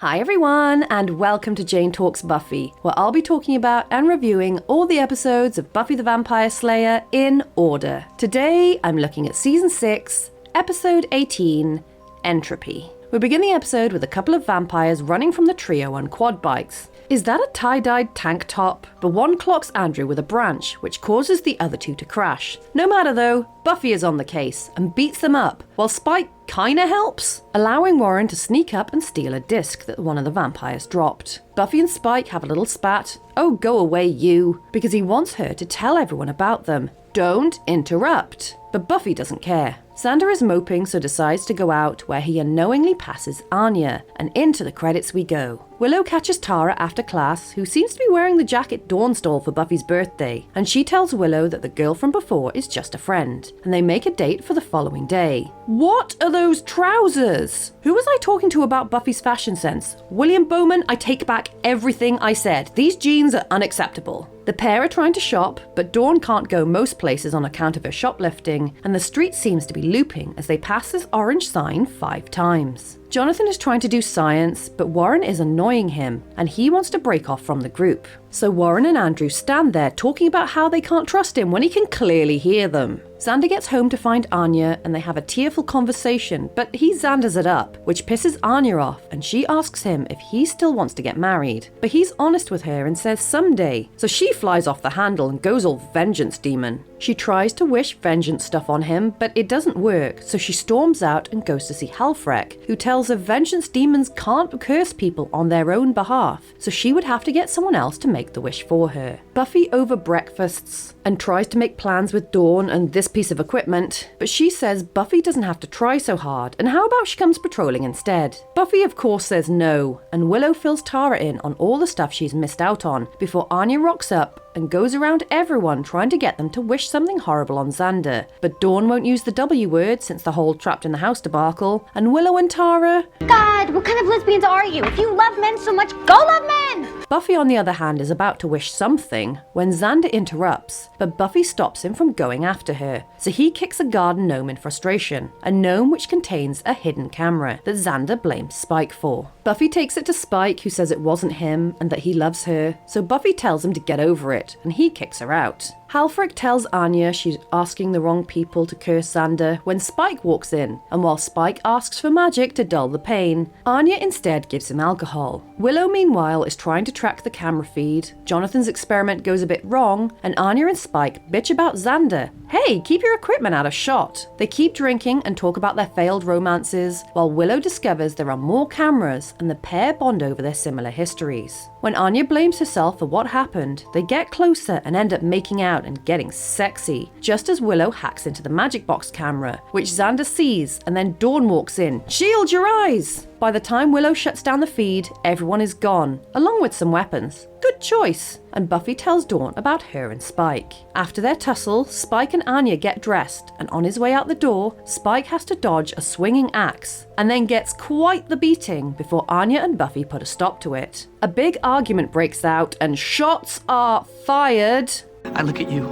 Hi everyone, and welcome to Jane Talks Buffy, where I'll be talking about and reviewing all the episodes of Buffy the Vampire Slayer in order. Today, I'm looking at Season 6, Episode 18, Entropy. We begin the episode with a couple of vampires running from the trio on quad bikes. Is that a tie-dyed tank top? But one clocks Andrew with a branch, which causes the other two to crash. No matter though, Buffy is on the case and beats them up, while Spike kinda helps, allowing Warren to sneak up and steal a disc that one of the vampires dropped. Buffy and Spike have a little spat. Oh, go away you, because he wants her to tell everyone about them. Don't interrupt. But Buffy doesn't care. Xander is moping, so decides to go out, where he unknowingly passes Anya, and into the credits we go. Willow catches Tara after class, who seems to be wearing the jacket Dawn stole for Buffy's birthday, and she tells Willow that the girl from before is just a friend, and they make a date for the following day. What are those trousers? Who was I talking to about Buffy's fashion sense? William Bowman, I take back everything I said. These jeans are unacceptable. The pair are trying to shop, but Dawn can't go most places on account of her shoplifting, and the street seems to be looping as they pass this orange sign 5 times. Jonathan is trying to do science, but Warren is annoying him, and he wants to break off from the group. So Warren and Andrew stand there talking about how they can't trust him when he can clearly hear them. Xander gets home to find Anya, and they have a tearful conversation, but he Xanders it up, which pisses Anya off, and she asks him if he still wants to get married. But he's honest with her and says someday, so she flies off the handle and goes all vengeance demon. She tries to wish vengeance stuff on him, but it doesn't work, so she storms out and goes to see Halfrek, who tells her vengeance demons can't curse people on their own behalf, so she would have to get someone else to make the wish for her. Buffy over breakfasts and tries to make plans with Dawn and this piece of equipment, but she says Buffy doesn't have to try so hard, and how about she comes patrolling instead? Buffy of course says no, and Willow fills Tara in on all the stuff she's missed out on before Anya rocks up and goes around everyone trying to get them to wish something horrible on Xander. But Dawn won't use the W word since the whole trapped in the house debacle, and Willow and Tara... God, what kind of lesbians are you? If you love men so much, go love men! Buffy, on the other hand, is about to wish something when Xander interrupts, but Buffy stops him from going after her, so he kicks a garden gnome in frustration, a gnome which contains a hidden camera that Xander blames Spike for. Buffy takes it to Spike, who says it wasn't him and that he loves her, so Buffy tells him to get over it, and he kicks her out. Halfrek tells Anya she's asking the wrong people to curse Xander when Spike walks in, and while Spike asks for magic to dull the pain, Anya instead gives him alcohol. Willow, meanwhile, is trying to track the camera feed. Jonathan's experiment goes a bit wrong, and Anya and Spike bitch about Xander. Hey, keep your equipment out of shot. They keep drinking and talk about their failed romances, while Willow discovers there are more cameras, and the pair bond over their similar histories. When Anya blames herself for what happened, they get closer and end up making out and getting sexy, just as Willow hacks into the magic box camera, which Xander sees, and then Dawn walks in. Shield your eyes! By the time Willow shuts down the feed, everyone is gone, along with some weapons. Good choice! And Buffy tells Dawn about her and Spike. After their tussle, Spike and Anya get dressed, and on his way out the door, Spike has to dodge a swinging axe, and then gets quite the beating before Anya and Buffy put a stop to it. A big argument breaks out, and shots are fired. I look at you,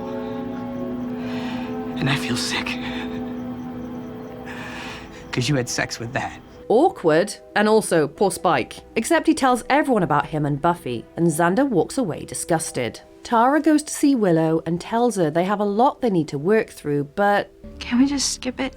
and I feel sick. Because you had sex with that. Awkward, and also poor Spike. Except he tells everyone about him and Buffy, and Xander walks away disgusted. Tara goes to see Willow and tells her they have a lot they need to work through, but... Can we just skip it?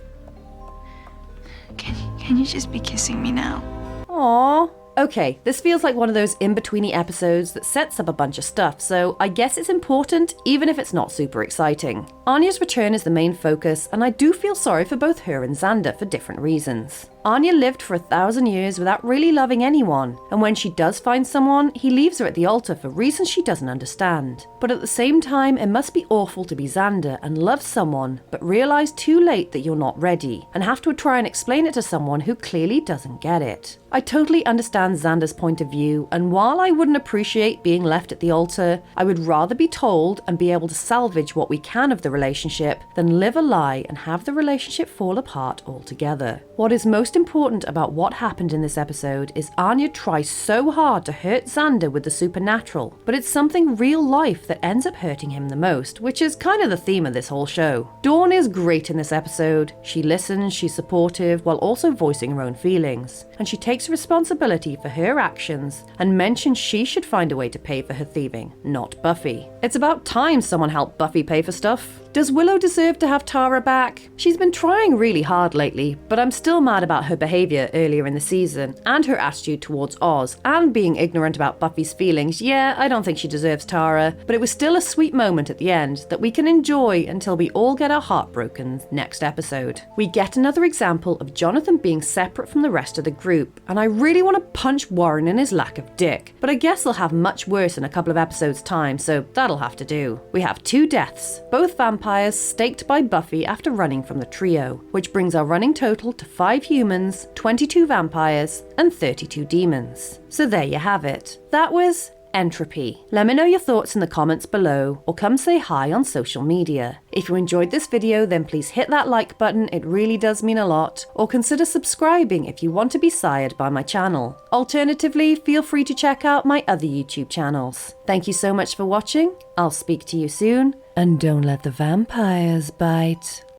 Can you just be kissing me now? Aww. Okay, this feels like one of those in-betweeny episodes that sets up a bunch of stuff, so I guess it's important, even if it's not super exciting. Anya's return is the main focus, and I do feel sorry for both her and Xander for different reasons. Anya lived for 1,000 years without really loving anyone, and when she does find someone, he leaves her at the altar for reasons she doesn't understand. But at the same time, it must be awful to be Xander and love someone, but realize too late that you're not ready, and have to try and explain it to someone who clearly doesn't get it. I totally understand Xander's point of view, and while I wouldn't appreciate being left at the altar, I would rather be told and be able to salvage what we can of the relationship than live a lie and have the relationship fall apart altogether. What is most important about what happened in this episode is Anya tries so hard to hurt Xander with the supernatural, but it's something real life that ends up hurting him the most, which is kind of the theme of this whole show. Dawn is great in this episode. She listens, she's supportive, while also voicing her own feelings. And she takes responsibility for her actions and mentions she should find a way to pay for her thieving, not Buffy. It's about time someone helped Buffy pay for stuff. Does Willow deserve to have Tara back? She's been trying really hard lately, but I'm still mad about her behaviour earlier in the season, and her attitude towards Oz, and being ignorant about Buffy's feelings. Yeah, I don't think she deserves Tara, but it was still a sweet moment at the end that we can enjoy until we all get our heart broken next episode. We get another example of Jonathan being separate from the rest of the group, and I really want to punch Warren in his lack of dick, but I guess they'll have much worse in a couple of episodes' time, so that'll have to do. We have 2 deaths, both vampires staked by Buffy after running from the trio, which brings our running total to 5 humans, 22 vampires, and 32 demons. So there you have it. That was Entropy. Let me know your thoughts in the comments below, or come say hi on social media. If you enjoyed this video, then please hit that like button, it really does mean a lot, or consider subscribing if you want to be sired by my channel. Alternatively, feel free to check out my other YouTube channels. Thank you so much for watching, I'll speak to you soon, and don't let the vampires bite.